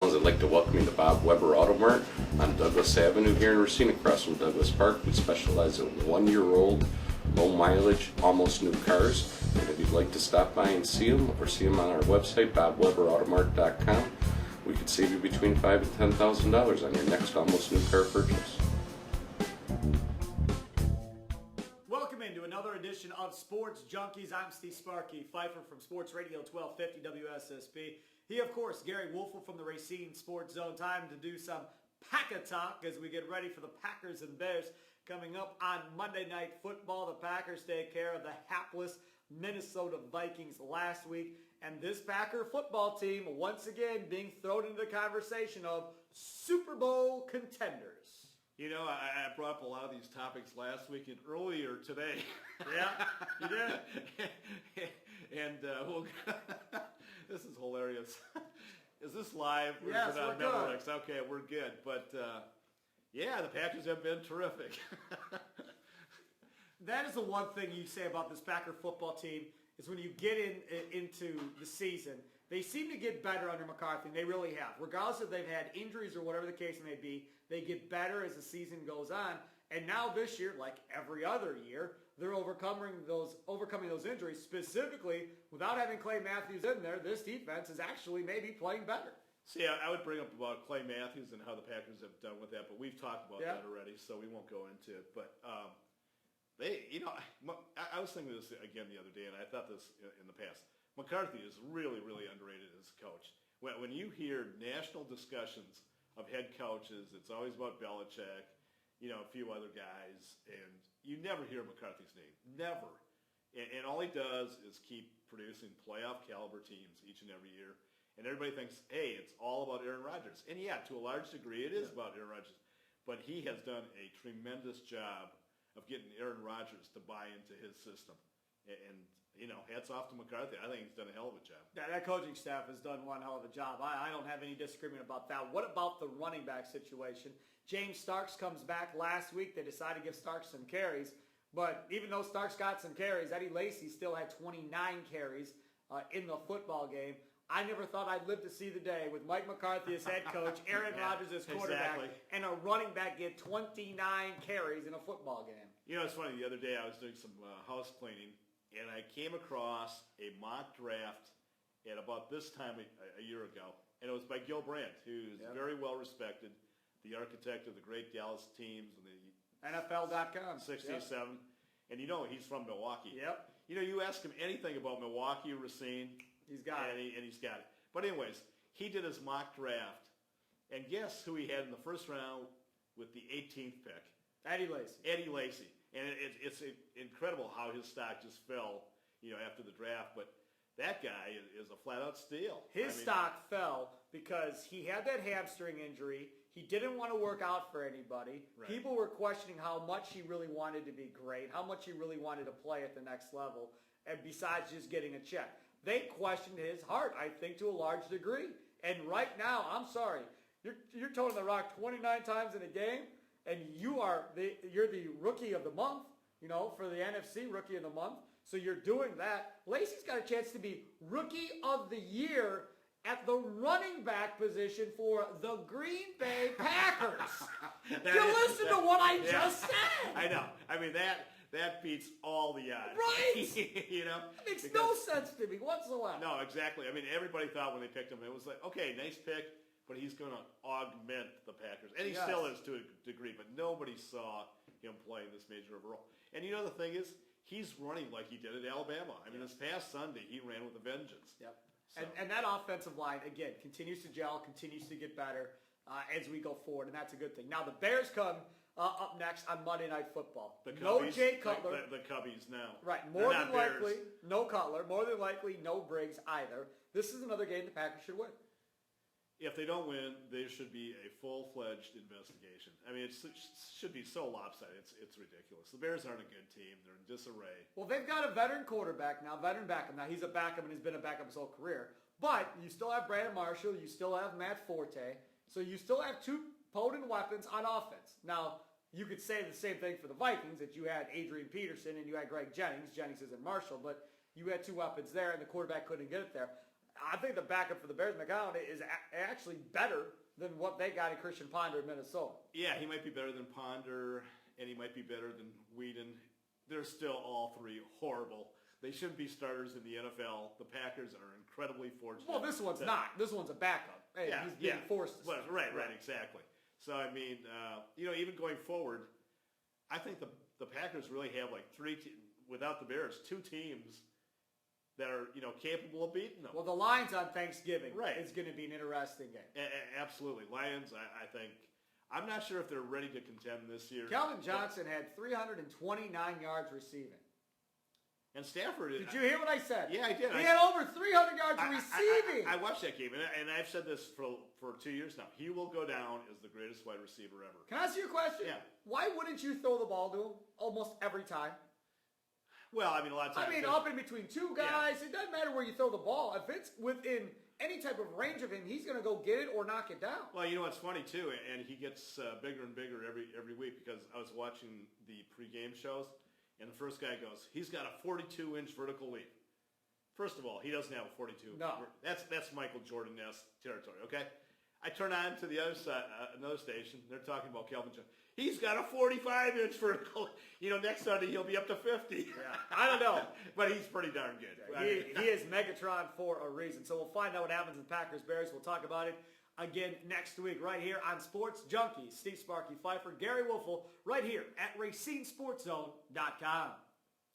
I'd like to welcome you to Bob Weber Auto Mart on Douglas Avenue here in Racine, across from Douglas Park. We specialize in 1-year-old, low mileage, almost new cars. And if you'd like to stop by and see them, or see them on our website, bobweberautomart.com, we could save you between $5,000 and $10,000 on your next almost new car purchase. Welcome into another edition of Sports Junkies. I'm Steve Sparky, Fifer from Sports Radio 1250 WSSP. He, of course, Gery Woelfel from the Racine Sports Zone. Time to do some Packer talk as we get ready for the Packers and Bears coming up on Monday Night Football. The Packers take care of the hapless Minnesota Vikings last week. And this Packer football team, once again, being thrown into the conversation of Super Bowl contenders. You know, I brought up a lot of these topics last week and earlier today. Yeah, you did. And this is hilarious. Is this live? Or yes, is it on we're Netflix? good. Okay, we're good. But, yeah, the Packers have been terrific. That is the one thing you say about this Packer football team is when you get into the season, they seem to get better under McCarthy, and they really have. Regardless if they've had injuries or whatever the case may be, they get better as the season goes on. And now this year, like every other year, they're overcoming those injuries. Specifically, without having Clay Matthews in there, this defense is actually maybe playing better. See, I would bring up about Clay Matthews and how the Packers have done with that, but we've talked about that already, so we won't go into it. But I was thinking this again the other day, and I thought this in the past. McCarthy is really, really underrated as a coach. When you hear national discussions of head coaches, it's always about Belichick, a few other guys, and you never hear McCarthy's name. Never. And all he does is keep producing playoff caliber teams each and every year. And everybody thinks, hey, it's all about Aaron Rodgers. And yeah, to a large degree, it is about Aaron Rodgers. But he has done a tremendous job of getting Aaron Rodgers to buy into his system. And hats off to McCarthy. I think he's done a hell of a job. Yeah, that coaching staff has done one hell of a job. I don't have any disagreement about that. What about the running back situation? James Starks comes back last week. They decided to give Starks some carries. But even though Starks got some carries, Eddie Lacy still had 29 carries in the football game. I never thought I'd live to see the day with Mike McCarthy as head coach, Aaron Rodgers as quarterback, and a running back get 29 carries in a football game. It's funny. The other day I was doing some house cleaning, and I came across a mock draft at about this time a year ago, and it was by Gil Brandt, who's very well respected, the architect of the great Dallas teams and the NFL.com 67, and he's from Milwaukee. Yep. You ask him anything about Milwaukee, Racine, he's got it. And he's got it. But anyways, he did his mock draft, and guess who he had in the first round with the 18th pick? Eddie Lacy. Eddie Lacy. And it's incredible how his stock just fell, after the draft. But that guy is a flat-out steal. His stock fell because he had that hamstring injury. He didn't want to work out for anybody. Right. People were questioning how much he really wanted to be great, how much he really wanted to play at the next level, and besides just getting a check. They questioned his heart, I think, to a large degree. And right now, I'm sorry, you're toting the rock 29 times in a game, and you're the rookie of the month, for the NFC rookie of the month. So you're doing that. Lacy's got a chance to be rookie of the year at the running back position for the Green Bay Packers. Listen to what I just said. I know. That beats all the odds. Right. It makes no sense to me whatsoever. No, exactly. Everybody thought when they picked him, it was like, okay, nice pick, but he's going to augment the Packers. And he still is to a degree, but nobody saw him playing this major of a role. And the thing is, he's running like he did at Alabama. This past Sunday, he ran with a vengeance. Yep. So. And that offensive line, again, continues to gel, continues to get better as we go forward, and that's a good thing. Now, the Bears come up next on Monday Night Football. No Jay Cutler. The Cubbies now. Right. More than likely, no Cutler. More than likely, no Briggs either. This is another game the Packers should win. If they don't win, there should be a full-fledged investigation. It should be so lopsided. It's ridiculous. The Bears aren't a good team. They're in disarray. Well, they've got a veteran quarterback now, veteran backup. Now, he's a backup and he's been a backup his whole career. But you still have Brandon Marshall. You still have Matt Forte. So you still have two potent weapons on offense. Now, you could say the same thing for the Vikings, that you had Adrian Peterson and you had Greg Jennings. Jennings isn't Marshall, but you had two weapons there and the quarterback couldn't get it there. I think the backup for the Bears, McCown, is actually better than what they got in Christian Ponder in Minnesota. Yeah, he might be better than Ponder, and he might be better than Whedon. They're still all three horrible. They shouldn't be starters in the NFL. The Packers are incredibly fortunate. Well, this one's not. This one's a backup. Hey, he's being forced to start. Right, exactly. So, I mean, even going forward, I think the Packers really have like without the Bears, 2 teams that are, capable of beating them. Well, the Lions on Thanksgiving Right. is going to be an interesting game. Absolutely. Lions, I think, I'm not sure if they're ready to contend this year. Calvin Johnson had 329 yards receiving. And Stafford... Did you hear what I said? Yeah, I did. He had over 300 yards receiving. I watched that game, and I've said this for 2 years now. He will go down as the greatest wide receiver ever. Can I ask you a question? Yeah. Why wouldn't you throw the ball to him almost every time? Well, I mean, a lot of times... up in between 2 guys. It doesn't matter where you throw the ball. If it's within any type of range of him, he's going to go get it or knock it down. Well, you know what's funny, too, and he gets bigger and bigger every week, because I was watching the pregame shows, and the first guy goes, he's got a 42-inch vertical leap. First of all, he doesn't have a 42. No. That's Michael Jordan-esque territory, okay? I turn on to the other side, another station. They're talking about Calvin Johnson. He's got a 45-inch vertical. Next Sunday he'll be up to 50. Yeah, I don't know. But he's pretty darn good. He is Megatron for a reason. So we'll find out what happens in Packers-Bears. We'll talk about it again next week right here on Sports Junkies. Steve Sparky Fifer, Gery Woelfel, right here at RacineSportsZone.com.